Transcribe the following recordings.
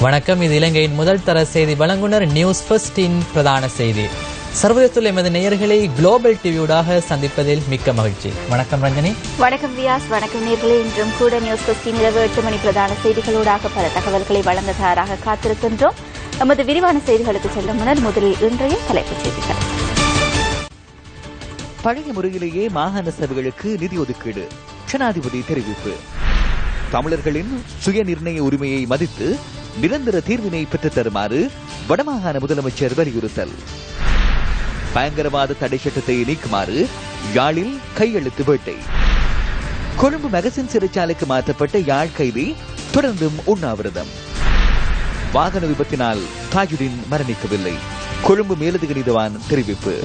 வணக்கம். இது இலங்கையின் முதல் தர செய்தி வழங்குனர் நியூஸ் ஃபர்ஸ்டின் பிரதான செய்தி. சர்வதேசத்தில் எமது நேயர்களை குளோபல் டிவியூடாக சந்திப்பதில் மிக்க மகிழ்ச்சி. வணக்கம் ரஞ்சனி. வணக்கம் வியாஸ். வணக்கம் நேயர்களே. இன்றும் கூட நியூஸ் ஃபர்ஸ்டின் இரவு 8 மணி பிரதான செய்திகளூடாக பல தகவல்களை வழங்க தயாராக காத்திருக்கின்றோம். நமது விரிவான செய்திகளுக்கு செல்லும் முன்னர் முதலில் இன்றைய தலைப்புச் செய்திகள். பழைய முறையிலேயே மாகாண சபைகளுக்கு நிதி ஒதுக்கீடு, ஜனாதிபதி தெரிவிப்பு. தமிழர்களின் சுய நிர்ணய உரிமையை மதித்து நிரந்தர தீர்வினை பெற்றுத் தருமாறு வடமாகாண முதலமைச்சர் வலியுறுத்தல். பயங்கரவாத தடை சட்டத்தை நீக்குமாறு யாழில் கையெழுத்து வேட்டை. கொழும்பு மெகசின் சிறைச்சாலைக்கு மாற்றப்பட்ட யாழ் கைதி தொடர்ந்தும் உண்ணாவிரதம். வாகன விபத்தினால் தாஜுதீன் மரணிக்கவில்லை, கொழும்பு மேலதிக நீதிவான் தெரிவிப்பு.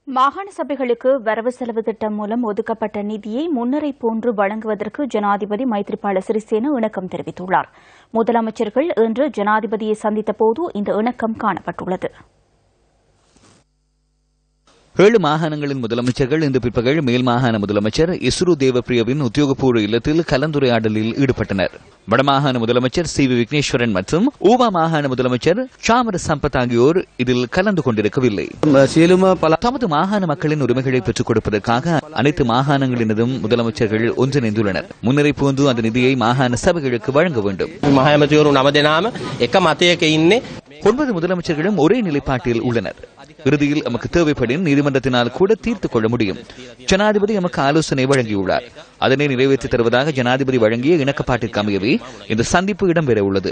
மாகாண சபைகளுக்கு வரவு செலவு திட்டம் மூலம் ஒதுக்கப்பட்ட நிதியை முன்னரை போன்று வழங்குவதற்கு ஜனாதிபதி மைத்ரிபால சிறிசேன இணக்கம் தெரிவித்துள்ளார். முதலமைச்சர்கள் இன்று ஜனாதிபதியை சந்தித்த போது இந்த இணக்கம் காணப்பட்டுள்ளது. 7 மாகாணங்களின் முதலமைச்சர்கள் இன்று பிற்பகல் மேல் மாகாண முதலமைச்சர் இஸ்ரு தேவப்பிரியவின் உத்தியோகபூர்வ இல்லத்தில் கலந்துரையாடலில் ஈடுபட்டனர். வடமாகாண முதலமைச்சர் சி வி விக்னேஸ்வரன் மற்றும் ஊவா மாகாண முதலமைச்சர் சாமர சம்பத் ஆகியோர் இதில் கலந்து கொண்டிருக்கவில்லை. தமது மாகாண மக்களின் உரிமைகளை பெற்றுக் கொடுப்பதற்காக அனைத்து மாகாணங்களினதும் முதலமைச்சர்கள் ஒன்றிணைந்துள்ளனர். முன்னரை போன்று அந்த நிதியை மாகாண சபைகளுக்கு வழங்க வேண்டும். 9 முதலமைச்சர்களும் ஒரே நிலைப்பாட்டில் உள்ளனர். இறுதியில் நமக்கு தேவைப்படின் நீதிமன்றத்தினால் கூட தீர்த்துக் கொள்ள முடியும். ஜனாதிபதி நமக்கு ஆலோசனை வழங்கியுள்ளார். அதனை நிறைவேற்றித் தருவதாக ஜனாதிபதி வழங்கிய இணக்கப்பாட்டிற்கு அமையவே இந்த சந்திப்பு இடம்பெற உள்ளது.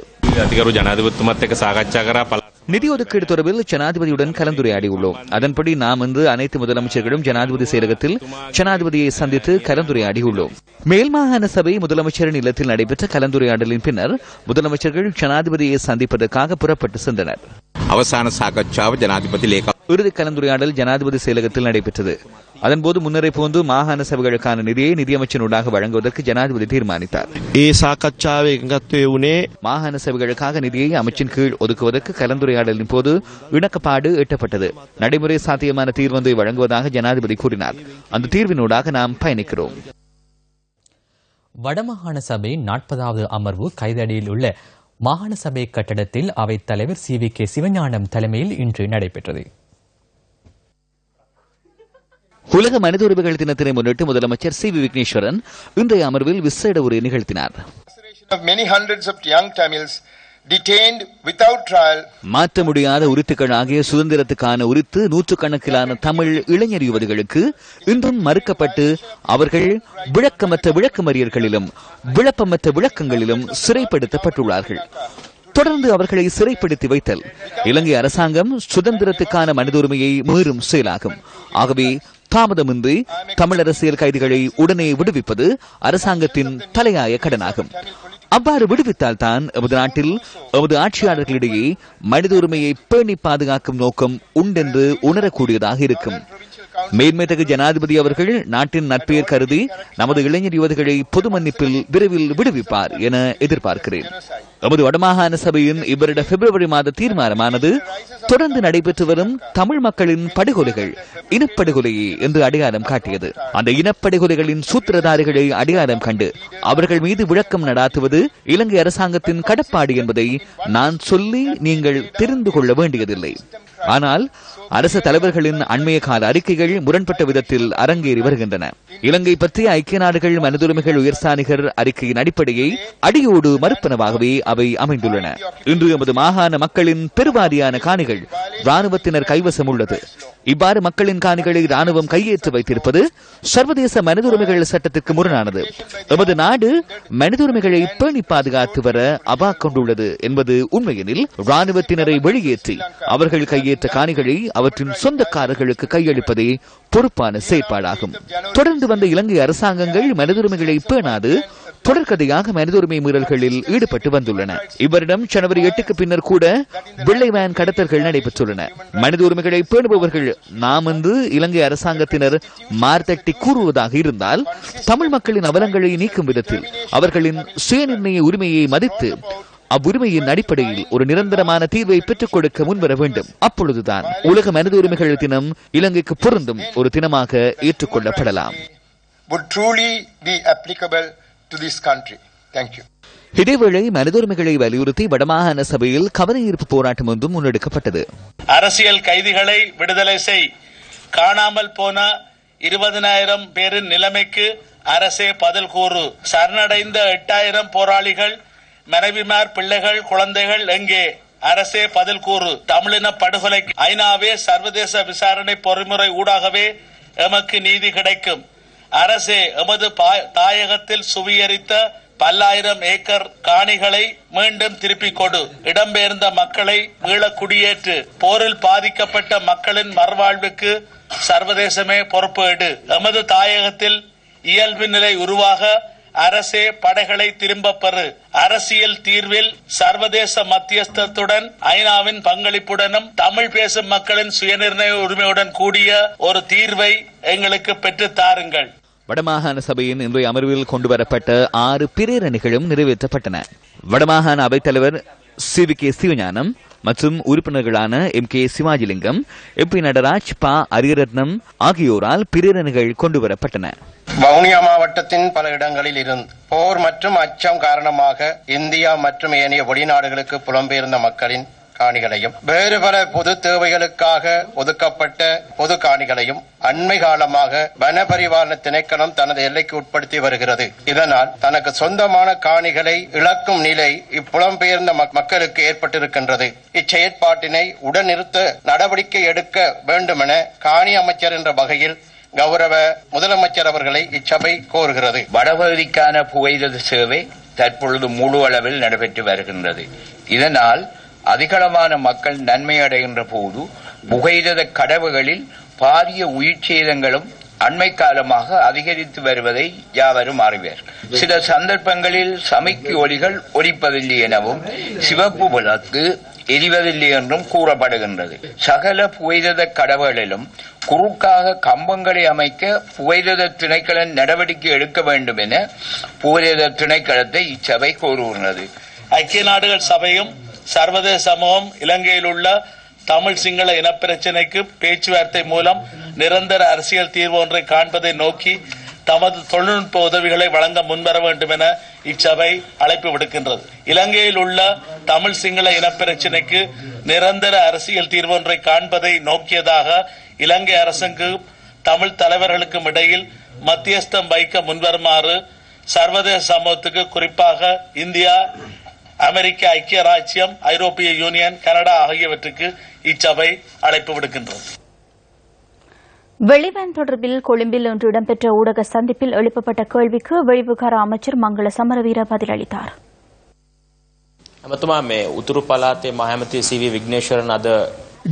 நிதி ஒதுக்கீடு தொடர்பில் ஜனாதிபதியுடன் கலந்துரையாடியுள்ளோம். அதன்படி நாம் இன்று அனைத்து முதலமைச்சர்களும் ஜனாதிபதி செயலகத்தில் ஜனாதிபதியை சந்தித்து கலந்துரையாடியுள்ளோம். மேல் மாகாண சபை முதலமைச்சரின் இல்லத்தில் நடைபெற்ற கலந்துரையாடலின் பின்னர் முதலமைச்சர்கள் ஜனாதிபதியை சந்திப்பதற்காக புறப்பட்டு சென்றனர். இறுதி கலந்துரையாடல் ஜனாதிபதி செயலகத்தில் நடைபெற்றது. அதன்போது முன்னரை போன்று மாகாண சபைகளுக்கான நிதியை நிதியமைச்சனூடாக வழங்குவதற்கு ஜனாதிபதி தீர்மானித்தார். மாகாண சபைகளுக்காக நிதியை அமைச்சின் கீழ் ஒதுக்குவதற்கு கலந்துரையாடலின் போது இணக்கப்பாடு எட்டப்பட்டது. நடைமுறை சாத்தியமான தீர்வொன்றை வழங்குவதாக ஜனாதிபதி கூறினார். அந்த தீர்வினூடாக நாம் பயணிக்கிறோம். வடமாகாண சபை 40வது அமர்வு கைதடியில் உள்ள மாகாண சபை கட்டடத்தில் அவைத் தலைவர் CVK சிவஞானம் தலைமையில் இன்று நடைபெற்றது. உலக மனித உரிமைகள் தினத்தினை முன்னிட்டு முதலமைச்சர் சி வி விக்னேஸ்வரன் இன்றைய அமர்வில் விசேட உரை நிகழ்த்தினார். மாற்ற முடியாத உரித்துக்கள் ஆகிய சுதந்திரத்துக்கான உரித்து நூற்றுக்கணக்கிலான தமிழ் இளைஞர் யுவதிகளுக்கு இன்றும் மறுக்கப்பட்டு அவர்கள் விளக்கமற்ற விளக்கமறியல்களிலும் விளப்பமற்ற விளக்கங்களிலும் சிறைப்படுத்தப்பட்டுள்ளார்கள். தொடர்ந்து அவர்களை சிறைப்படுத்தி வைத்தல் இலங்கை அரசாங்கம் சுதந்திரத்துக்கான மனித உரிமையை மீறும் செயலாகும். ஆகவே தாமதமின்றி தமிழ் அரசியல் கைதிகளை உடனே விடுவிப்பது அரசாங்கத்தின் தலையாய கடனாகும். அவ்வாறு விடுவித்தால்தான் எமது நாட்டில் எமது ஆட்சியாளர்களிடையே மனித உரிமையை பேணி பாதுகாக்கும் நோக்கம் உண்டென்று உணரக்கூடியதாக இருக்கும். மேன்மேதகு ஜனாதிபதி அவர்கள் நாட்டின் நட்பெயர் கருதி நமது இளைஞர் யுவதிகளை பொது மன்னிப்பில் விரைவில் விடுவிப்பார் என எதிர்பார்க்கிறேன். நமது வடமாகாண சபையின் இவருட பிப்ரவரி மாத தீர்மானமானது தொடர்ந்து நடைபெற்று வரும் தமிழ் மக்களின் படுகொலைகள் இனப்படுகொலையே என்று அடையாளம் காட்டியது. அந்த இனப்படுகொலைகளின் சூத்திரதாரிகளை அடையாளம் கண்டு அவர்கள் மீது விளக்கம் நடாத்துவது இலங்கை அரசாங்கத்தின் கடப்பாடு என்பதை நான் சொல்லி நீங்கள் தெரிந்து கொள்ள வேண்டியதில்லை. ஆனால் அரசு தலைவர்களின் அண்மைய கால அறிக்கைகள் முரண்பட்ட விதத்தில் அரங்கேறி வருகின்றன. இலங்கை பற்றிய ஐக்கிய நாடுகள் மனித உரிமைகள் உயர்ஸ்தானிகர் அறிக்கையின் அடிப்படையை அடியோடு மறுப்பனவாகவே அவை அமைந்துள்ளன. இன்று எமது மாகாண மக்களின் பெருவாரியான காணிகள் ராணுவத்தினர் கைவசம் உள்ளது. இவ்வாறு மக்களின் காணிகளை ராணுவம் கையேற்று வைத்திருப்பது சர்வதேச மனித உரிமைகள் சட்டத்திற்கு முரணானது. எமது நாடு மனித உரிமைகளை பேணி பாதுகாத்து வர அவா கொண்டுள்ளது என்பது உண்மையெனில் ராணுவத்தினரை வெளியேற்றி அவர்கள் கையேற்ற காணிகளை அவற்றின் சொந்தக்காரர்களுக்கு கையளிப்பதே பொறுப்பான செயற்பாடாகும். தொடர்ந்து வந்த இலங்கை அரசாங்கங்கள் மனித உரிமைகளை பேணாது தொடர்கதையாக மனித உரிமை மீறல்களில் ஈடுபட்டு வந்துள்ளன. இவரிடம் ஜனவரி 8க்கு பின்னர் கூட வெள்ளை வேன் கடத்தல்கள் நடைபெற்றுள்ளன. மனித உரிமைகளை பேணுபவர்கள் நாம் என்று இலங்கை அரசாங்கத்தினர் மார்த்தட்டி கூறுவதாக இருந்தால் தமிழ் மக்களின் அவலங்களை நீக்கும் விதத்தில் அவர்களின் சுயநிர்ணய உரிமையை மதித்து அவ்வுரிமையின் அடிப்படையில் ஒரு நிரந்தரமான தீர்வை பெற்றுக் கொடுக்க முன்வர வேண்டும். அப்பொழுதுதான் உலக மனித உரிமைகள் தினம் இலங்கைக்கு பொருந்தும் ஒரு தினமாக ஏற்றுக்கொள்ளப்படலாம். would truly be applicable to this country. Thank you. இதேவேளை மனித உரிமைகளை வலியுறுத்தி வடமாகாண சபையில் கவனஈர்ப்பு போராட்டம் ஒன்றும் முன்னெடுக்கப்பட்டது. அரசியல் கைதிகளை விடுதலை செய், காணாமல் போன 20,000 பேரின் நிலைமைக்கு அரசே பதில் கூறு, சரணடைந்த 8,000 போராளிகள் மனைவிமார் பிள்ளைகள் குழந்தைகள் எங்கே, அரசே பதில் கூறு, தமிழின படுகொலைக்கு ஐநாவே சர்வதேச விசாரணை பொறிமுறை ஊடாகவே எமக்கு நீதி கிடைக்கும், அரசே எமது தாயகத்தில் சுவீகரித்த பல்லாயிரம் ஏக்கர் காணிகளை மீண்டும் திருப்பிக் கொடு, இடம்பெயர்ந்த மக்களை மீள குடியேற்று, போரில் பாதிக்கப்பட்ட மக்களின் மறுவாழ்வுக்கு சர்வதேசமே பொறுப்பு எடு, எமது தாயகத்தில் இயல்பு நிலை உருவாக அரசே படைகளை திரும்ப பெறு, அரசியல் தீர்வில் சர்வதேச மத்தியஸ்தத்துடன் ஐநாவின் பங்களிப்புடனும் தமிழ் பேசும் மக்களின் சுயநிர்ணய உரிமையுடன் கூடிய ஒரு தீர்வை எங்களுக்கு பெற்றுத் தாருங்கள். வடமாகாண சபையின் இன்றைய அமர்வில் கொண்டுவரப்பட்ட 6 பிரேரணைகளும் நிறைவேற்றப்பட்டன. வடமாகாண அவைத்தலைவர் CVK சிவஞானம் மற்றும் உறுப்பினர்களான MK சிவாஜிலிங்கம், MP நடராஜ், ப அரியரத்னம் ஆகியோரால் பிரேரணைகள் கொண்டுவரப்பட்டன. வவுனியா மாவட்டத்தின் பல இடங்களில் இருந்து போர் மற்றும் அச்சம் காரணமாக இந்தியா மற்றும் ஏனைய வெளிநாடுகளுக்கு புலம்பெயர்ந்த மக்களின் காணிகளையும் வேறு பல பொது தேவைகளுக்காக ஒதுக்கப்பட்ட பொது காணிகளையும் அண்மை காலமாக வனபரிபாலன திணைக்களம் தனது எல்லைக்கு உட்படுத்தி வருகிறது. இதனால் தனக்கு சொந்தமான காணிகளை இழக்கும் நிலை இப்புலம்பெயர்ந்த மக்களுக்கு ஏற்பட்டிருக்கின்றது. இச்செயற்பாட்டினை உடனிறுத்த நடவடிக்கை எடுக்க வேண்டுமென காணி அமைச்சர் என்ற வகையில் கௌரவ முதலமைச்சர் அவர்களை இச்சபை கோருகிறது. வடபகுதிக்கான புகையிரத சேவை தற்பொழுது முழு அளவில் நடைபெற்று வருகின்றது. இதனால் அதிகளவான மக்கள் நன்மை அடைகின்ற போது புகையிரத கடவுகளில் பாரிய உயிர் சேதங்களும் அண்மை காலமாக அதிகரித்து வருவதை யாவரும் அறிவர். சில சந்தர்ப்பங்களில் சமிக்கை ஒலிகள் ஒலிப்பதில்லை எனவும் சிவப்பு விளக்கு எரிவதில்லை என்றும் கூறப்படுகின்றது. சகல புகையிரத கடவுகளிலும் குறுக்காக கம்பங்களை அமைக்க புகையிரத திணைக்களம் நடவடிக்கை எடுக்க வேண்டும் என புகையிரத திணைக்களத்தை இச்சபை கோருகிறது. ஐக்கிய நாடுகள் சபையும் சர்வதேச சமூகம் இலங்கையில் உள்ள தமிழ் சிங்கள இனப்பிரச்சினைக்கு பேச்சுவார்த்தை மூலம் நிரந்தர அரசியல் தீர்வு ஒன்றை காண்பதை நோக்கி தமது தொழில்நுட்ப உதவிகளை வழங்க முன்வர வேண்டும் என இச்சபை அழைப்பு விடுக்கின்றது. இலங்கையில் உள்ள தமிழ் சிங்கள இனப்பிரச்சினைக்கு நிரந்தர அரசியல் தீர்வு ஒன்றை காண்பதை நோக்கியதாக இலங்கை அரசுக்கும் தமிழ் தலைவர்களுக்கும் இடையில் மத்தியஸ்தம் வைக்க முன்வருமாறு சர்வதேச சமூகத்துக்கு, குறிப்பாக இந்தியா, அமெரிக்க ஐக்கிய ராஜ்யம், ஐரோப்பிய யூனியன், கனடா ஆகியவற்றுக்கு இச்சபை அழைப்பு விடுக்கின்றது. வெளிவேன் தொடர்பில் கொழும்பில் இன்று இடம்பெற்ற ஊடக சந்திப்பில் எழுப்பப்பட்ட கேள்விக்கு வெளிவிவகார அமைச்சர் மங்கள சமரவீர பதிலளித்தார்.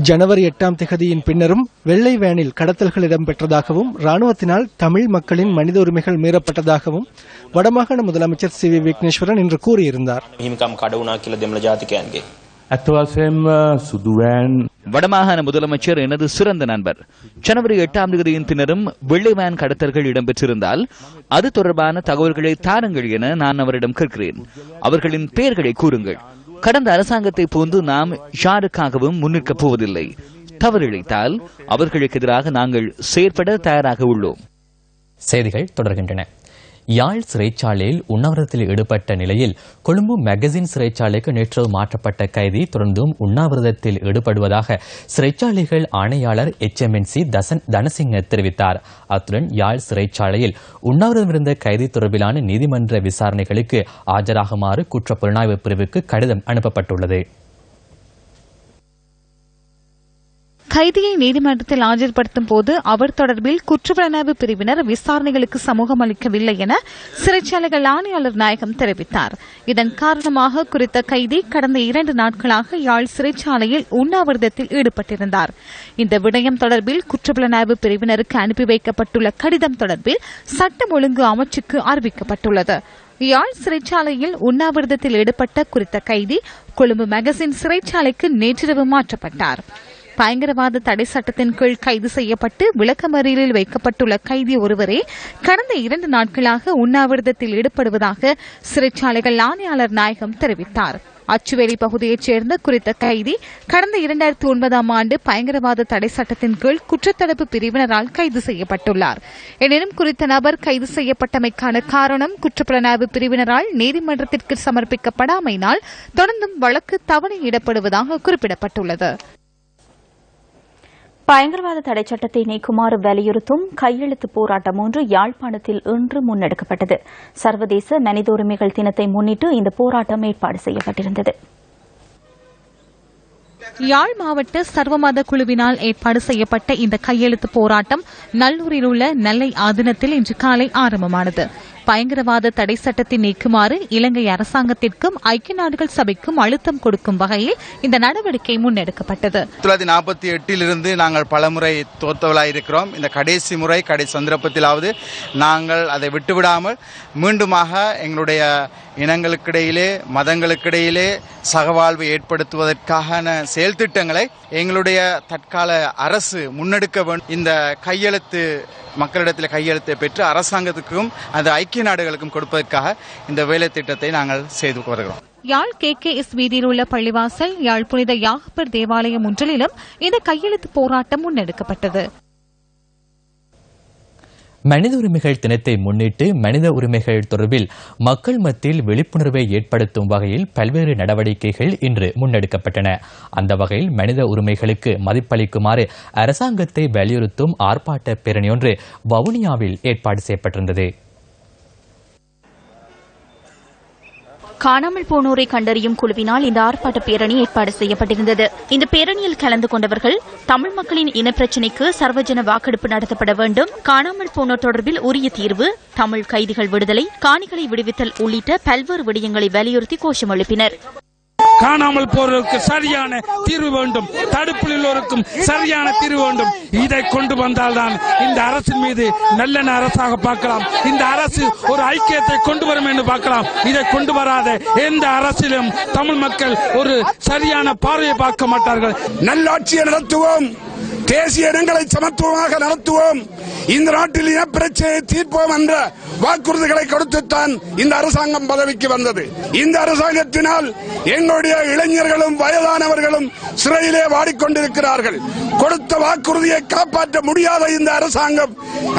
ஜனவரி 8ஆம் திகதியின் பின்னரும் வெள்ளை வேனில் கடத்தல்கள் இடம்பெற்றதாகவும் ராணுவத்தினால் தமிழ் மக்களின் மனித உரிமைகள் மீறப்பட்டதாகவும் வடமாகாண முதலமைச்சர் CV விக்னேஸ்வரன் இன்று கூறியிருந்தார். வடமாகாண முதலமைச்சர் எனது சிறந்த நண்பர். ஜனவரி 8ஆம் தேதியின் பின்னரும் வெள்ளை வேன் கடத்தல்கள் இடம்பெற்றிருந்தால் அது தொடர்பான தகவல்களை தாருங்கள் என நான் அவரிடம் கேட்கிறேன். அவர்களின் பெயர்களை கூறுங்கள். கடந்த அரசாங்கத்தை போன்று நாம் யாருக்காகவும் முன்னிற்கப் போவதில்லை. தவறிழைத்தால் அவர்களுக்கு எதிராக நாங்கள் செயற்பட தயாராக உள்ளோம். செய்திகள் தொடர்கின்றன. யாழ் சிறைச்சாலையில் உண்ணாவிரதத்தில் ஈடுபட்ட நிலையில் கொழும்பு மேகசின் சிறைச்சாலைக்கு நேற்று மாற்றப்பட்ட கைதி தொடர்ந்தும் உண்ணாவிரதத்தில் ஈடுபடுவதாக சிறைச்சாலைகள் ஆணையாளர் HMNC தனசிங்க தெரிவித்தார். அத்துடன் யாழ் சிறைச்சாலையில் உண்ணாவிரதமிருந்த கைதி தொடர்பிலான நீதிமன்ற விசாரணைகளுக்கு ஆஜராகுமாறு குற்றப்புலனாய்வு பிரிவுக்கு கடிதம் அனுப்பப்பட்டுள்ளது. கைதியை நீதிமன்றத்தில் ஆஜர்படுத்தும் போது அவர் தொடர்பில் குற்றப்புலனாய்வு பிரிவினர் விசாரணைகளுக்கு சமூகம் அளிக்கவில்லை என சிறைச்சாலைகள் ஆணையாளர் நாயகம் தெரிவித்தார். இதன் காரணமாக குறித்த கைதி கடந்த 2 நாட்களாக யாழ் சிறைச்சாலையில் உண்ணாவிரதத்தில் ஈடுபட்டிருந்தார். இந்த விடயம் தொடர்பில் குற்றப்புலனாய்வு பிரிவினருக்கு அனுப்பி வைக்கப்பட்டுள்ள கடிதம் தொடர்பில் சட்டம் ஒழுங்கு அமைச்சுக்கு அறிவிக்கப்பட்டுள்ளது. யாழ் சிறைச்சாலையில் உண்ணாவிரதத்தில் ஈடுபட்ட குறித்த கைதி கொழும்பு மேகசின் சிறைச்சாலைக்கு நேற்றிரவு மாற்றப்பட்டார். பயங்கரவாத தடை சட்டத்தின் கீழ் கைது செய்யப்பட்டு விளக்கமறியலில் வைக்கப்பட்டுள்ள கைதி ஒருவரே கடந்த 2 நாட்களாக உண்ணாவிரதத்தில் ஈடுபடுவதாக சிறைச்சாலைகள் ஆணையாளர் நாயகம் தெரிவித்தார். அச்சுவேலி பகுதியைச் சேர்ந்த குறித்த கைதி கடந்த 2009ஆம் ஆண்டு பயங்கரவாத தடை சட்டத்தின் கீழ் குற்றத்தடுப்பு பிரிவினரால் கைது செய்யப்பட்டுள்ளார். எனினும் குறித்த நபர் கைது செய்யப்பட்டமைக்கான காரணம் குற்றப்புலனாய்வு பிரிவினரால் நீதிமன்றத்திற்கு சமர்ப்பிக்கப்படாமையினால் தொடர்ந்தும் வழக்கு தவணையிடப்படுவதாக குறிப்பிடப்பட்டுள்ளது. பயங்கரவாத தடை சட்டத்தை நீக்குமாறு வலியுறுத்தும் கையெழுத்து போராட்டம் ஒன்று யாழ்ப்பாணத்தில் இன்று முன்னெடுக்கப்பட்டது. சர்வதேச மனித உரிமைகள் தினத்தை முன்னிட்டு இந்த போராட்டம் ஏற்பாடு செய்யப்பட்டிருந்தது. யாழ் மாவட்ட சர்வமத குழுவினால் ஏற்பாடு செய்யப்பட்ட இந்த கையெழுத்து போராட்டம் நல்லூரில் உள்ள நெல்லை ஆதீனத்தில் இன்று காலை ஆரம்பமானது. பயங்கரவாத தடை சட்டத்தை நீக்குமாறு இலங்கை அரசாங்கத்திற்கும் ஐக்கிய நாடுகள் சபைக்கும் அழுத்தம் கொடுக்கும் வகையில் இந்த நடவடிக்கை முன்னெடுக்கப்பட்டது. 1948 நாங்கள் பலமுறை தோற்றவளாயிருக்கிறோம். இந்த கடைசி முறை கடைசி சந்தர்ப்பத்திலாவது நாங்கள் அதை விட்டுவிடாமல் மீண்டுமாக எங்களுடைய இனங்களுக்கிடையிலே மதங்களுக்கிடையிலே சகவாழ்வை ஏற்படுத்துவதற்கான செயல் திட்டங்களை எங்களுடைய தற்கால அரசு முன்னெடுக்க வேண்டும். இந்த கையெழுத்து மக்களிடத்தில் கையெழுத்தை பெற்று அரசாங்கத்துக்கும் அந்த ஐக்கிய நாடுகளுக்கும் கொடுப்பதற்காக இந்த வேலை திட்டத்தை நாங்கள் செய்து வருகிறோம். யாழ் KKS வீதியில் உள்ள பள்ளிவாசல், யாழ் புனித யாகப்பர் தேவாலயம் ஒன்றிலும் இந்த கையெழுத்து போராட்டம் முன்னெடுக்கப்பட்டது. மனித உரிமைகள் தினத்தை முன்னிட்டு மனித உரிமைகள் தொடர்பில் மக்கள் மத்தியில் விழிப்புணர்வை ஏற்படுத்தும் வகையில் பல்வேறு நடவடிக்கைகள் இன்று முன்னெடுக்கப்பட்டன. அந்த வகையில் மனித உரிமைகளுக்கு மதிப்பளிக்குமாறு அரசாங்கத்தை வலியுறுத்தும் ஆர்ப்பாட்ட பேரணியொன்று வவுனியாவில் ஏற்பாடு செய்யப்பட்டிருந்தது. காணாமல் போனோரை கண்டறியும் குழுவினால் இந்த ஆர்ப்பாட்ட பேரணி ஏற்பாடு செய்யப்பட்டிருந்தது. இந்த பேரணியில் கலந்து கொண்டவர்கள் தமிழ் மக்களின் இனப்பிரச்சினைக்கு சர்வஜன வாக்கெடுப்பு நடத்தப்பட வேண்டும், காணாமல் போனோர் தொடர்பில் உரிய தீர்வு, தமிழ் கைதிகள் விடுதலை, காணிகளை விடுவித்தல் உள்ளிட்ட பல்வேறு விடயங்களை வலியுறுத்தி கோஷம் எழுப்பினர். காணாமல் போறவருக்கு சரியான தீர்வு வேண்டும், தடுப்பில் உள்ளோருக்கும் சரியான தீர்வு வேண்டும். இதை கொண்டு வந்தால்தான் இந்த அரசின் மீது நல்லெண்ண அரசாக பார்க்கலாம். இந்த அரசு ஒரு ஐக்கியத்தை கொண்டு வரும் என்று பார்க்கலாம். இதை கொண்டு வராத எந்த அரசிலும் தமிழ் மக்கள் ஒரு சரியான பார்வையை பார்க்க மாட்டார்கள். நல்லாட்சியை நடத்துவோம், தேசிய இனங்களை சமத்துவமாக நடத்துவோம், இந்த நாட்டில் பிரச்சனையை தீர்ப்போம் என்ற வாக்குறுதிகளை கொடுத்துத்தான் இந்த அரசாங்கம் பதவிக்கு வந்தது. இந்த அரசாங்கத்தினால் எங்களுடைய இளைஞர்களும் வயதானவர்களும் சிறையிலே வாடிக்கொண்டிருக்கிறார்கள். கொடுத்த வாக்குறுதியை காப்பாற்ற முடியாத இந்த அரசாங்கம்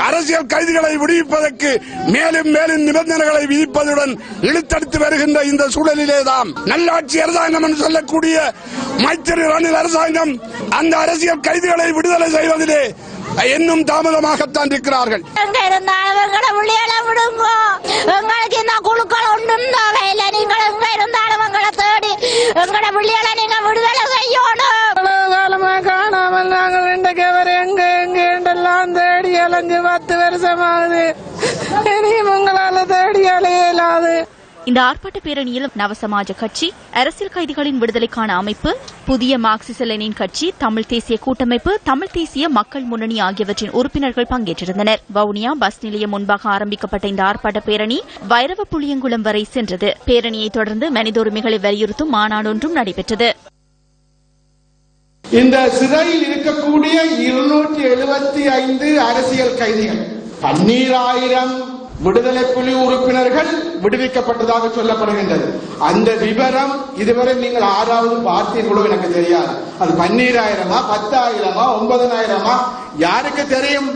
அரசியல் கைதிகளை விடுவிப்பதற்கு மேலும் மேலும் நிபந்தனைகளை விதிப்பதுடன் இழுத்தடித்து வருகின்ற இந்த சூழலிலேதான் நல்லாட்சி அரசாங்கம் என்று சொல்லக்கூடிய மைத்திரி ரணில் அரசாங்கம் அந்த அரசியல் கைதிகளை விடுதலை செய்வதிலே இன்னும் தாமதமாகத்தான் இருக்கிறார்கள். காணாமல் நாங்கள் இன்றைக்கு அவர் எங்க எங்கெல்லாம் தேடி அலைஞ்சு 10 வருஷமாகுது. இனியும் உங்களால தேடி அலையலாது. இந்த ஆர்ப்பாட்ட பேரணியில் நவசமாஜ கட்சி, அரசியல் கைதிகளின் விடுதலைக்கான அமைப்பு, புதிய மார்க்சிஸ்ட் லெனின் கட்சி, தமிழ் தேசிய கூட்டமைப்பு, தமிழ் தேசிய மக்கள் முன்னணி ஆகியவற்றின் உறுப்பினர்கள் பங்கேற்றிருந்தனர். வவுனியா பஸ் நிலையம் முன்பாக ஆரம்பிக்கப்பட்ட இந்த ஆர்ப்பாட்ட பேரணி வைரவ புளியங்குளம் வரை சென்றது. பேரணியை தொடர்ந்து மனித உரிமைகளை வலியுறுத்தும் மாநாடொன்றும் நடைபெற்றது. இந்த சிறையில் இருக்கக்கூடிய 275 அரசியல் கைதிகள், 12,000 விடுதலை புலி உறுப்பினர்கள் விடுவிக்கப்பட்டதாக சொல்லப்படுகின்றது. அந்த விவரம் இதுவரை நீங்கள் 6வது பார்த்தீர்களோ எனக்கு தெரியாது. அது 12,000-ஆ 10,000-ஆ 9,000-ஆ யாருக்கு தெரியும்?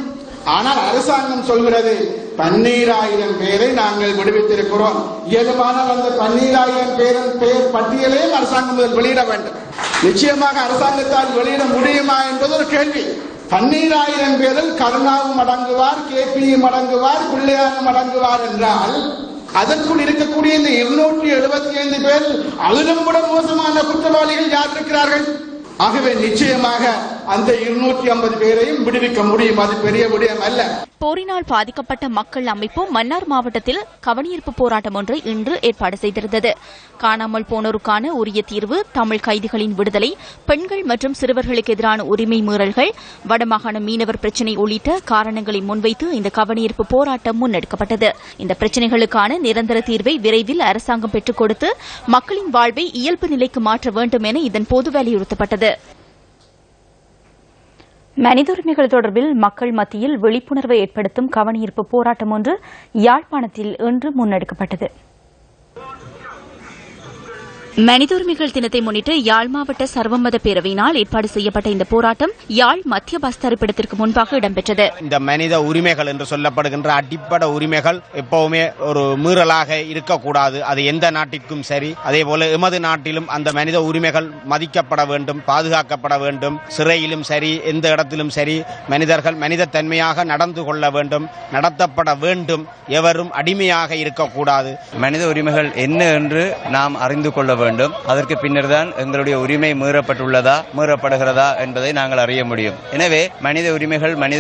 ஆனால் அரசாங்கம் சொல்கிறது 12,000 பேரை நாங்கள் விடுவித்திருக்கிறோம். இயல்பானால் அந்த 12,000 பேர் பட்டியலையும் அரசாங்கம் வெளியிட வேண்டும். நிச்சயமாக அரசாங்கத்தால் வெளியிட முடியுமா என்பது ஒரு கேள்வி. 12,000 பேரில் கருணாவும் அடங்குவார், கேபியும் அடங்குவார், பிள்ளையாரும் அடங்குவார் என்றால் அதற்குள் இருக்கக்கூடிய இந்த 275 பேர் அதிலும் கூட மோசமான குற்றவாளிகள் யார் இருக்கிறார்கள்? ஆகவே நிச்சயமாக அந்த 250 பேரையும் விடுவிக்க முடியும். அது பெரிய விடயம் அல்ல. போரினால் பாதிக்கப்பட்ட மக்கள் அமைப்பும் மன்னார் மாவட்டத்தில் கவனஈர்ப்பு போராட்டம் ஒன்றை இன்று ஏற்பாடு செய்திருந்தது. காணாமல் போனோருக்கான உரிய தீர்வு, தமிழ் கைதிகளின் விடுதலை, பெண்கள் மற்றும் சிறுவர்களுக்கு எதிரான உரிமை மீறல்கள், வடமாகாண மீனவர் பிரச்சினை உள்ளிட்ட காரணங்களை முன்வைத்து இந்த கவனஈர்ப்பு போராட்டம் முன்னெடுக்கப்பட்டது. இந்த பிரச்சினைகளுக்கான நிரந்தர தீர்வை விரைவில் அரசாங்கம் பெற்றுக் கொடுத்து மக்களின் வாழ்வை இயல்பு நிலைக்கு மாற்ற வேண்டும் என இதன் போது வலியுறுத்தப்பட்டது. மனித உரிமைகள் தொடர்பில் மக்கள் மத்தியில் விழிப்புணர்வை ஏற்படுத்தும் கவனஈர்ப்பு போராட்டம் ஒன்று யாழ்ப்பாணத்தில் இன்று முன்னெடுக்கப்பட்டது. மனித உரிமைகள் தினத்தை முன்னிட்டு யாழ் மாவட்ட சர்வமத பேரவையினால் ஏற்பாடு செய்யப்பட்ட இந்த போராட்டம் யாழ் மத்திய பஸ் தரிப்பிடத்திற்கு முன்பாக இடம்பெற்றது. இந்த மனித உரிமைகள் என்று சொல்லப்படுகின்ற அடிப்படை உரிமைகள் எப்பவுமே ஒரு மீறலாக இருக்கக்கூடாது. அது எந்த நாட்டிற்கும் சரி. அதே போல எமது நாட்டிலும் அந்த மனித உரிமைகள் மதிக்கப்பட வேண்டும், பாதுகாக்கப்பட வேண்டும். சிறையிலும் சரி, எந்த இடத்திலும் சரி மனிதர்கள் மனித தன்மையாக நடந்து கொள்ள வேண்டும், நடத்தப்பட வேண்டும். எவரும் அடிமையாக இருக்கக்கூடாது. மனித உரிமைகள் என்ன என்று நாம் அறிந்து கொள்ள வேண்டும். அதற்கு பின்னர் தான் எங்களுடைய உரிமை மீறப்பட்டுள்ளதா மீறப்படுகிறதா என்பதை நாங்கள் அறிய முடியும். எனவே மனித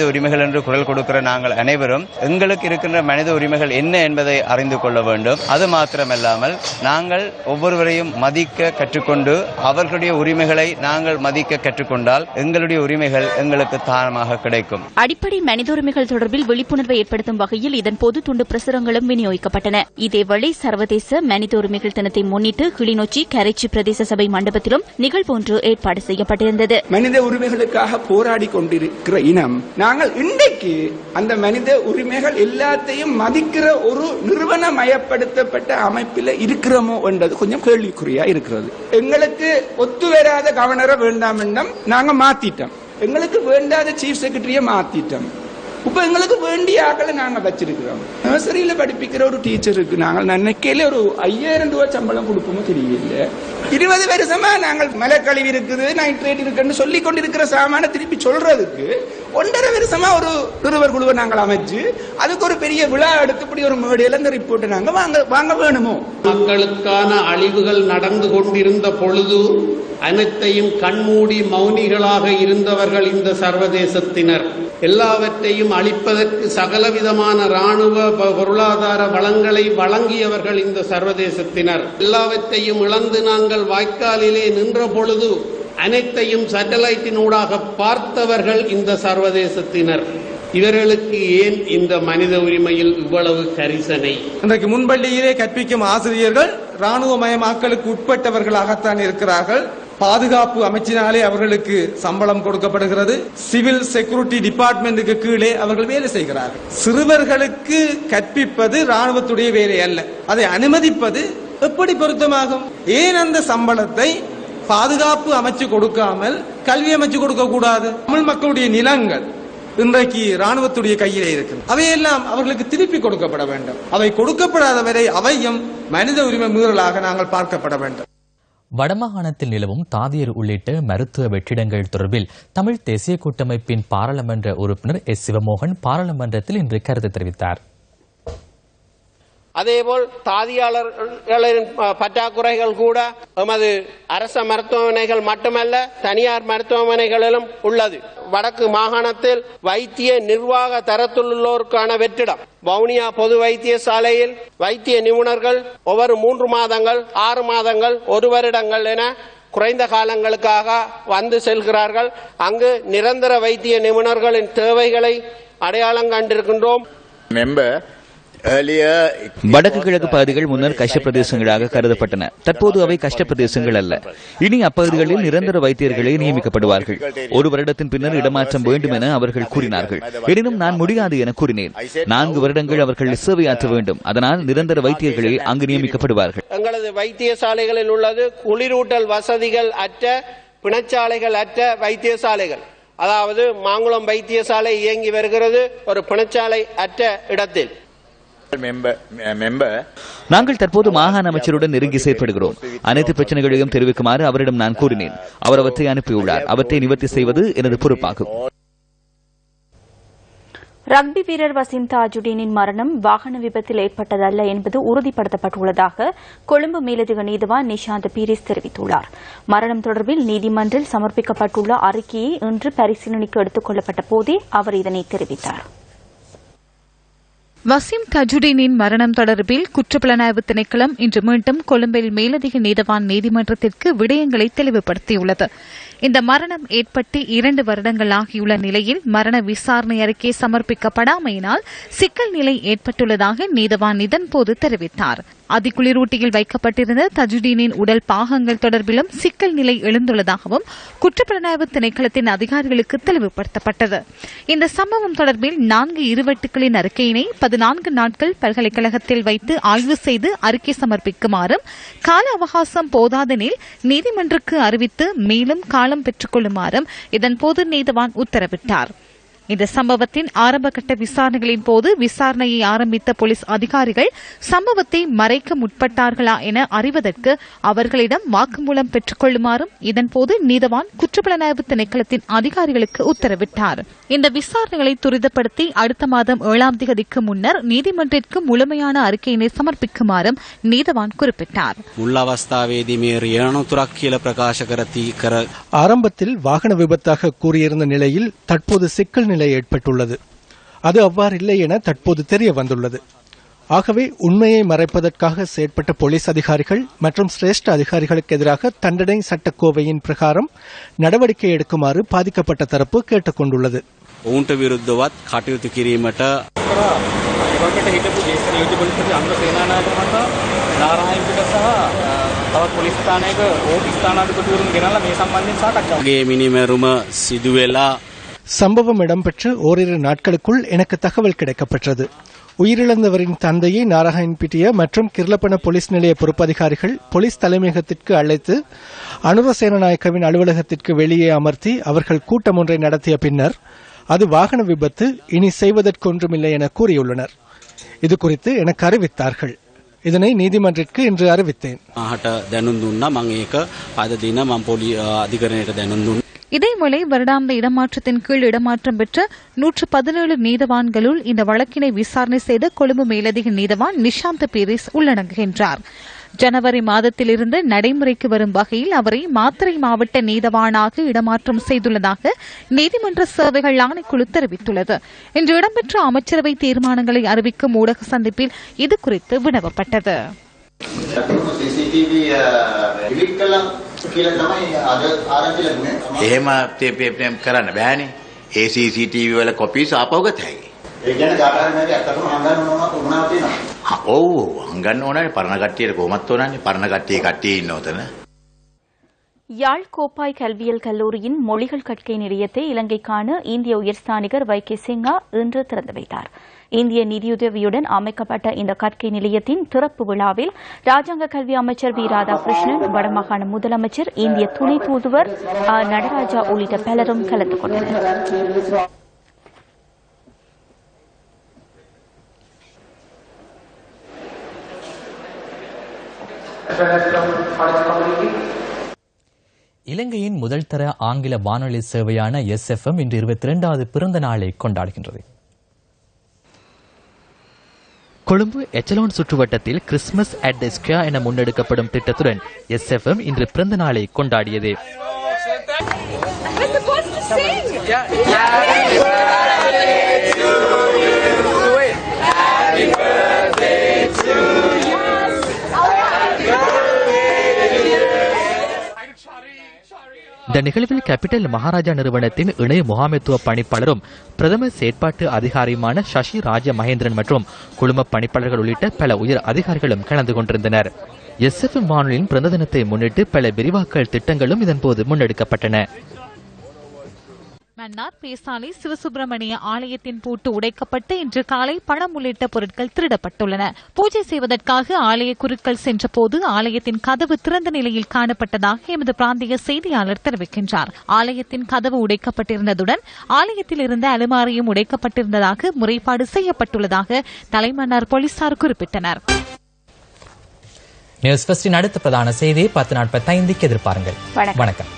உரிமைகள் என்று குரல் கொடுக்கிற நாங்கள் அனைவரும் எங்களுக்கு இருக்கின்ற மனித உரிமைகள் என்ன என்பதை அறிந்து கொள்ள வேண்டும். அது மாத்திரமல்லாமல் நாங்கள் ஒவ்வொருவரையும் மதிக்க கற்றுக்கொண்டு அவர்களுடைய உரிமைகளை நாங்கள் மதிக்க கற்றுக்கொண்டால் எங்களுடைய உரிமைகள் எங்களுக்கு தானமாக கிடைக்கும். அடிப்படை மனித உரிமைகள் தொடர்பில் விழிப்புணர்வை ஏற்படுத்தும் வகையில் இதன் பொது துண்டு பிரசுரங்களும் விநியோகிக்கப்பட்டன. இதேவேளை சர்வதேச மனித உரிமைகள் தினத்தை முன்னிட்டு கிளிநொச்சி கரைச்சி பிரதேச சபை மண்டபத்திலும் நிகழ்வு ஒன்று ஏற்பாடு செய்யப்பட்டிருந்தது. மனித உரிமைகளுக்காக போராடி கொண்டிருக்கிற இனம் நாங்கள் இன்றைக்கு அந்த மனித உரிமைகள் எல்லாத்தையும் மதிக்கிற ஒரு நிறுவனமயப்படுத்தப்பட்ட அமைப்பில் இருக்கிறோமோ என்றது கொஞ்சம் கேள்விக்குறியா இருக்கிறது. எங்களுக்கு ஒத்து வராத கவர்னரை வேண்டாம் என்றும் நாங்க மாத்திட்டோம். எங்களுக்கு வேண்டாத சீஃப் செக்ரட்டரிய மாத்திட்டோம். இப்ப எங்களுக்கு வேண்டிய ஆக்களை நாங்க வச்சிருக்கிறோம். நர்சரியில படிப்பிக்கிற ஒரு டீச்சருக்கு நாங்கள் நினைக்கையில ஒரு 5000 ரூபாய் சம்பளம் கொடுப்போமோ தெரியல. 20 வருஷமா நாங்கள் மலைக்கழிவு இருக்குது, நைட்ரேட் இருக்குன்னு சொல்லி கொண்டிருக்கிற சாமான திருப்பி சொல்றதுக்கு 1.5 வருஷமா ஒரு நிறுவர் குழுவை நாங்கள் அமைச்சு அதுக்கு ஒரு பெரிய விழா எடுத்து இப்படி ஒரு மேடையில இந்த ரிப்போர்ட்டை நாங்க வாங்க வேணுமோ? மக்களுக்கான அழிவுகள் நடந்து கொண்டிருந்த பொழுது அனைத்தையும் கண்மூடி மௌனிகளாக இருந்தவர்கள் இந்த சர்வதேசத்தினர். எல்லாவற்றையும் அழிப்பதற்கு சகலவிதமான ராணுவ பொருளாதார வளங்களை வழங்கியவர்கள் இந்த சர்வதேசத்தினர். எல்லாவற்றையும் இழந்து நாங்கள் வாய்க்காலிலே நின்ற பொழுது அனைத்தையும் சேட்டலைட்டினூடாக பார்த்தவர்கள் இந்த சர்வதேசத்தினர். இவர்களுக்கு ஏன் இந்த மனித உரிமையில் இவ்வளவு கரிசனை? இன்றைக்கு முன்பள்ளியிலே கற்பிக்கும் ஆசிரியர்கள் ராணுவமயமாக்கலுக்கு உட்பட்டவர்களாகத்தான் இருக்கிறார்கள். பாதுகாப்பு அமைச்சினாலே அவர்களுக்கு சம்பளம் கொடுக்கப்படுகிறது. சிவில் செக்யூரிட்டி டிபார்ட்மெண்ட்டுக்கு கீழே அவர்கள் வேலை செய்கிறார்கள். சிறுவர்களுக்கு கற்பிப்பது ராணுவத்துடைய வேலை அல்ல. அதை அனுமதிப்பது எப்படி பொருத்தமாகும்? ஏன் அந்த சம்பளத்தை பாதுகாப்பு அமைச்சு கொடுக்காமல் கல்வி அமைச்சு கொடுக்க கூடாது? தமிழ் மக்களுடைய நிலங்கள் இன்றைக்கு ராணுவத்துடைய கையிலே இருக்கு. அவையெல்லாம் அவர்களுக்கு திருப்பி கொடுக்கப்பட வேண்டும். அவை கொடுக்கப்படாத வரை அவையும் மனித உரிமை மீறலாக நாங்கள் பார்க்கப்பட வேண்டும். வடமாகாணத்தில் நிலவும் தாதியர் உள்ளிட்ட மருத்துவ வெற்றிடங்கள் தொடர்பில் தமிழ் தேசிய கூட்டமைப்பின் பாராளுமன்ற உறுப்பினர் எஸ் சிவமோகன் பாராளுமன்றத்தில் இன்று கருத்து தெரிவித்தார். அதேபோல் தாதியாளர்களின் பற்றாக்குறைகள் கூட எமது அரச மருத்துவமனைகள் மட்டுமல்ல தனியார் மருத்துவமனைகளிலும் உள்ளது. வடக்கு மாகாணத்தில் வைத்திய நிர்வாக தரத்திலுள்ளோருக்கான வெற்றிடம் வவுனியா பொது வைத்தியசாலையில் வைத்திய நிபுணர்கள் ஒவ்வொரு 3 மாதங்கள் 6 மாதங்கள் 1 வருடங்கள் என குறைந்த காலங்களுக்காக வந்து செல்கிறார்கள். அங்கு நிரந்தர வைத்திய நிபுணர்களின் தேவைகளை அடையாளம் கண்டிருக்கின்றோம். வடக்கு கிழக்கு பகுதிகள் முன்னர் கஷ்ட பிரதேசங்களாக கருதப்பட்டன. தற்போது அவை கஷ்ட பிரதேசங்கள் அல்ல. இனி அப்பகுதிகளில் நிரந்தர வைத்தியர்களே நியமிக்கப்படுவார்கள். 1 வருடத்தின் பின்னர் இடமாற்றம் வேண்டும் என அவர்கள் கூறினார்கள். எனினும் நான் முடியாது என கூறினேன். 4 வருடங்கள் அவர்கள் சேவையாற்ற வேண்டும். அதனால் நிரந்தர வைத்தியர்களே அங்கு நியமிக்கப்படுவார்கள். எங்களது வைத்தியசாலைகளில் உள்ளது குளிரூட்டல் வசதிகள் அற்ற பிணச்சாலைகள் அற்ற வைத்தியசாலைகள். அதாவது மாங்குளம் வைத்தியசாலை இயங்கி வருகிறது ஒரு பிணச்சாலை அற்ற இடத்தில். நாங்கள் தற்போது மாகாண அமைச்சருடன் நெருங்கி செயற்படுகிறோம். அனைத்து பிரச்சனைகளையும் தெரிவிக்குமாறு அவரிடம் நான் கூறினேன். அவர் அவற்றை அனுப்பியுள்ளார். அவற்றை நிவர்த்தி செய்வது எனது பொறுப்பாகும். ரக்பி வீரர் வசீம் தாஜுடீனின் மரணம் வாகன விபத்தில் ஏற்பட்டதல்ல என்பது உறுதிப்படுத்தப்பட்டுள்ளதாக கொழும்பு மேலதிக நீதிவான் நிஷாந்த் பீரிஸ் தெரிவித்துள்ளார். மரணம் தொடர்பில் நீதிமன்றில் சமர்ப்பிக்கப்பட்டுள்ள அறிக்கையை இன்று பரிசீலனைக்கு எடுத்துக் கொள்ளப்பட்ட போதே அவர் இதனை தெரிவித்தார். வசீம் தஜுடீனின் மரணம் தொடர்பில் குற்றப்புலனாய்வு திணைக்களம் இன்று மீண்டும் கொழும்பில் மேலதிக நீதவான் நீதிமன்றத்திற்கு விடயங்களை தெளிவுபடுத்தியுள்ளது. இந்த மரணம் ஏற்பட்டு 2 வருடங்கள் ஆகியுள்ள நிலையில் மரண விசாரணை அறிக்கை சமர்ப்பிக்கப்படாமையினால் சிக்கல் நிலை ஏற்பட்டுள்ளதாக நீதவான் இதன்போது தெரிவித்தார். அதிகுளிரூட்டியில் வைக்கப்பட்டிருந்த தஜுடீனின் உடல் பாகங்கள் தொடர்பிலும் சிக்கல் நிலை எழுந்துள்ளதாகவும் குற்றப்புலனாய்வு திணைக்களத்தின் அதிகாரிகளுக்கு தெளிவுபடுத்தப்பட்டது. இந்த சம்பவம் தொடர்பில் 4 இருவட்டுகளின் அறிக்கையினை 14 நாட்கள் பல்கலைக்கழகத்தில் வைத்து ஆய்வு செய்து அறிக்கை சமர்ப்பிக்குமாறும், கால அவகாசம் போதாதெனில் நீதிமன்றக்கு அறிவித்து மேலும் காலம் பெற்றுக் கொள்ளுமாறும் இதன்போது நீதவான் உத்தரவிட்டார். இந்த சம்பவத்தின் ஆரம்பகட்ட விசாரணைகளின் போது விசாரணையை ஆரம்பித்த போலீஸ் அதிகாரிகள் சம்பவத்தை மறைக்க முற்பட்டார்களா என அறிவதற்கு அவர்களிடம் வாக்குமூலம் பெற்றுக் கொள்ளுமாறும் இதன்போது நீதவான் குற்றப்புலனாய்வு திணைக்களத்தின் அதிகாரிகளுக்கு உத்தரவிட்டார். இந்த விசாரணைகளை துரிதப்படுத்தி அடுத்த மாதம் 7ஆம் தேதிக்கு முன்னர் நீதிமன்றத்திற்கு முழுமையான அறிக்கையினை சமர்ப்பிக்குமாறும் நீதவான் குறிப்பிட்டார். ஆரம்பத்தில் வாகன விபத்தாக கூறியிருந்த நிலையில் தற்போது சிக்கல் நிலை ஏற்பட்டுள்ளது. அது அவ்வாறில்லை என தற்போது தெரிய வந்துள்ளது. ஆகவே உண்மையை மறைப்பதற்காக செயற்பட்ட போலீஸ் அதிகாரிகள் மற்றும் சிரேஷ்ட அதிகாரிகளுக்கு எதிராக தண்டனை சட்டக்கோவையின் பிரகாரம் நடவடிக்கை எடுக்குமாறு பாதிக்கப்பட்ட தரப்பு கேட்டுக் கொண்டுள்ளது. சம்பவம் இடம்பெற்று ஓரிரு நாட்களுக்குள் எனக்கு தகவல் கிடைக்கப்பெற்றது. உயிரிழந்தவரின் தந்தையை நாராயண்பிட்டிய மற்றும் கிர்லப்பன போலீஸ் நிலைய பொறுப்பதிகாரிகள் போலீஸ் தலைமையகத்திற்கு அழைத்து அனுர சேனநாயக்கவின் அலுவலகத்திற்கு வெளியே அமர்த்தி அவர்கள் கூட்டம் ஒன்றை நடத்திய பின்னர் அது வாகன விபத்து, இனி செய்வதற்கொன்றுமில்லை என கூறியுள்ளனர். இதுகுறித்து எனக்கு அறிவித்தார்கள். இதனை நீதிமன்றத்திற்கு இன்று அறிவித்தேன். இதேவேளை வருடாந்த இடமாற்றத்தின் கீழ் இடமாற்றம் பெற்ற 117 நீதவான்களுள் இந்த வழக்கினை விசாரணை செய்த கொழும்பு மேலதிக நீதவான் நிஷாந்த் பீரிஸ் உள்ளடங்குகின்றார். ஜனவரி மாதத்திலிருந்து நடைமுறைக்கு வரும் வகையில் அவரை மாத்தறை மாவட்ட நீதவானாக இடமாற்றம் செய்துள்ளதாக நீதிமன்ற சேவைகள் ஆணைக்குழு தெரிவித்துள்ளது. இன்று இடம்பெற்ற அமைச்சரவை தீர்மானங்களை அறிவிக்கும் ஊடக சந்திப்பில் இதுகுறித்து வினவப்பட்டது. එහෙම තේපේපම් කරන්න බෑනේ. ඒ CCTV වල කොපිස් ආපහු ගත හැකියි. ඒ කියන්නේ කාටහරි මේක අත්තටම හංගන්න ඕනවා තියෙනවා. ඔව් හංගන්න ඕනනේ. පරණ කට්ටියට කොහොමත් ඕනනේ. පරණ කට්ටිය ඉන්න උතන. யாழ் கோப்பாய் கல்வியியல் கல்லூரியின் மொழிகள் கற்கை நிலையத்தை இலங்கைக்கான இந்திய உயர்ஸ்தானிகர் வைகே சிங்கா இன்று திறந்து வைத்தார். இந்திய நிதியுதவியுடன் அமைக்கப்பட்ட இந்த கற்கை நிலையத்தின் திறப்பு விழாவில் ராஜாங்க கல்வி அமைச்சர் வி ராதாகிருஷ்ணன், வடமாகாண முதலமைச்சர், இந்திய துணை தூதுவர் நடராஜா உள்ளிட்ட பலரும் கலந்து கொண்டனர். இலங்கையின் முதல் தர ஆங்கில வானொலி சேவையான SFM இன்று 22வது பிறந்த நாளை கொண்டாடுகின்றது. கொழும்பு எச்சலோன் சுற்றுவட்டத்தில் கிறிஸ்துமஸ் அட் தி ஸ்கொயர் என முன்னெடுக்கப்படும் திட்டத்துடன் SFM இன்று பிறந்த நாளை கொண்டாடியது. இந்த நிகழ்வில் கேபிட்டல் மகாராஜா நிறுவனத்தின் இணைய முகாமைத்துவ பணிப்பாளரும் பிரதம செயற்பாட்டு அதிகாரியுமான சசி ராஜ மகேந்திரன் மற்றும் குழும பணிப்பாளர்கள் உள்ளிட்ட பல உயர் அதிகாரிகளும் கலந்து கொண்டிருந்தனர். SFM வானொலியின் பிறந்த தினத்தை முன்னிட்டு பல விரிவாக்கல் திட்டங்களும் இதன்போது முன்னெடுக்கப்பட்டன. மன்னார் பேசாலை சிவசுப்பிரமணிய ஆலயத்தின் பூட்டு உடைக்கப்பட்டு இன்று காலை பணம் உள்ளிட்ட பொருட்கள் திருடப்பட்டுள்ளன. பூஜை செய்வதற்காக ஆலய குருக்கள் சென்றபோது ஆலயத்தின் கதவு திறந்த நிலையில் காணப்பட்டதாக எமது பிராந்திய செய்தியாளர் தெரிவிக்கின்றார். ஆலயத்தின் கதவு உடைக்கப்பட்டிருந்ததுடன் ஆலயத்தில் இருந்த அலுமாரியும் உடைக்கப்பட்டிருந்ததாக முறைப்பாடு செய்யப்பட்டுள்ளதாக தலைமன்னார் போலீசார் குறிப்பிட்டனர். நியூஸ் ஃபர்ஸ்டின் அடுத்த பிரதான செய்தி 10:45 எதிர்பாருங்கள். வணக்கம்.